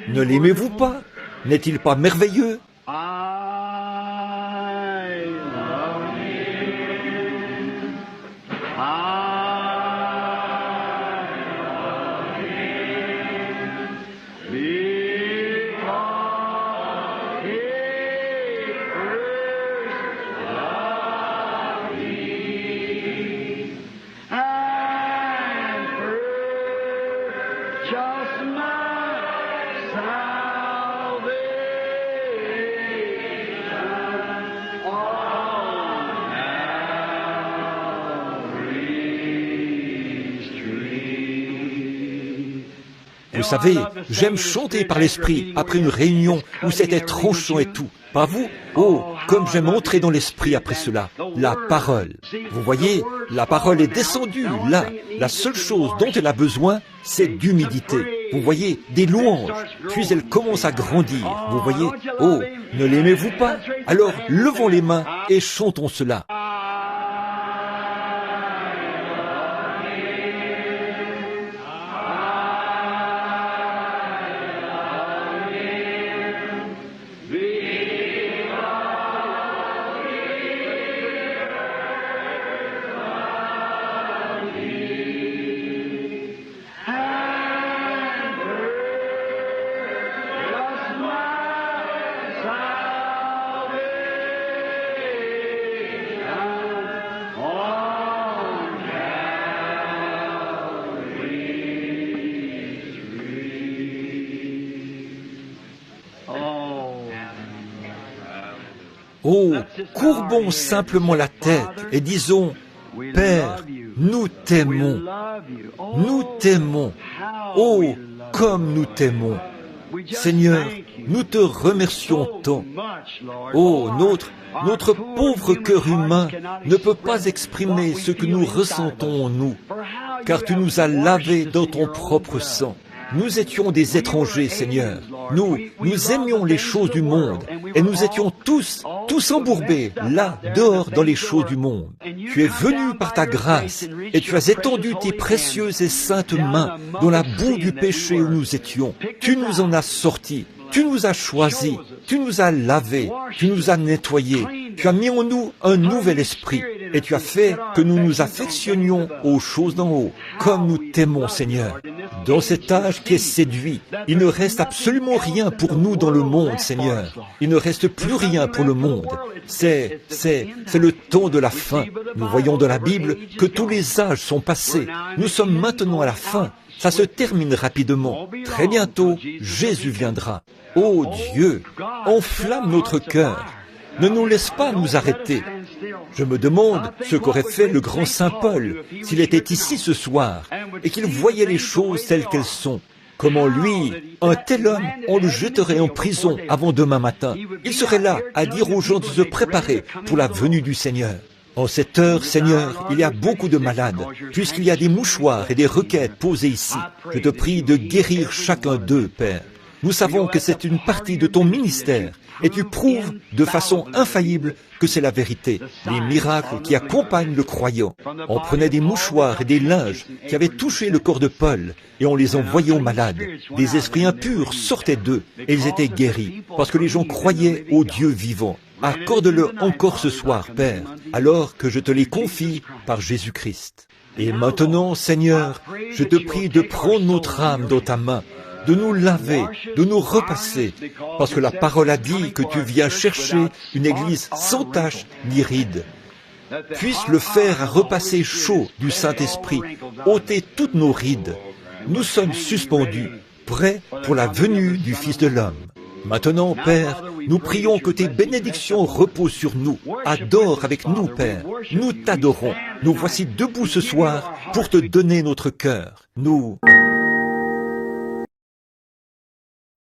Ne l'aimez-vous pas? N'est-il pas merveilleux? Vous savez, j'aime chanter par l'esprit après une réunion où c'était tranchant et tout. Pas vous? Oh, comme j'aime entrer dans l'esprit après cela. La parole. Vous voyez, la parole est descendue là. La seule chose dont elle a besoin, c'est d'humidité. Vous voyez, des louanges. Puis elle commence à grandir. Vous voyez? Oh, ne l'aimez-vous pas? Alors levons les mains et chantons cela. Oh, courbons simplement la tête et disons, Père, nous t'aimons. Nous t'aimons. Oh, comme nous t'aimons. Seigneur, nous te remercions tant. Oh, notre pauvre cœur humain ne peut pas exprimer ce que nous ressentons en nous, car tu nous as lavés dans ton propre sang. Nous étions des étrangers, Seigneur. Nous aimions les choses du monde et nous étions tous embourbés, là, dehors, dans les choses du monde. Tu es venu par ta grâce et tu as étendu tes précieuses et saintes mains dans la boue du péché où nous étions. Tu nous en as sortis. Tu nous as choisis, tu nous as lavés, tu nous as nettoyés, tu as mis en nous un nouvel esprit et tu as fait que nous nous affectionnions aux choses d'en haut, comme nous t'aimons, Seigneur. Dans cet âge qui est séduit, il ne reste absolument rien pour nous dans le monde, Seigneur. Il ne reste plus rien pour le monde. C'est le temps de la fin. Nous voyons dans la Bible que tous les âges sont passés. Nous sommes maintenant à la fin. Ça se termine rapidement. Très bientôt, Jésus viendra. Oh Dieu, enflamme notre cœur. Ne nous laisse pas nous arrêter. Je me demande ce qu'aurait fait le grand Saint Paul s'il était ici ce soir et qu'il voyait les choses telles qu'elles sont. Comment lui, un tel homme, on le jetterait en prison avant demain matin. Il serait là à dire aux gens de se préparer pour la venue du Seigneur. En cette heure, Seigneur, il y a beaucoup de malades, puisqu'il y a des mouchoirs et des requêtes posées ici. Je te prie de guérir chacun d'eux, Père. Nous savons que c'est une partie de ton ministère, et tu prouves de façon infaillible que c'est la vérité. Les miracles qui accompagnent le croyant. On prenait des mouchoirs et des linges qui avaient touché le corps de Paul, et on les envoyait aux malades. Des esprits impurs sortaient d'eux, et ils étaient guéris, parce que les gens croyaient au Dieu vivant. Accorde-le encore ce soir, Père, alors que je te les confie par Jésus-Christ. Et maintenant, Seigneur, je te prie de prendre notre âme dans ta main, de nous laver, de nous repasser, parce que la parole a dit que tu viens chercher une église sans tache ni ride. Puisse le fer à repasser chaud du Saint-Esprit, ôter toutes nos rides. Nous sommes suspendus, prêts pour la venue du Fils de l'homme. Maintenant, Père, nous prions que tes bénédictions reposent sur nous. Adore avec nous, Père. Nous t'adorons. Nous voici debout ce soir pour te donner notre cœur. Nous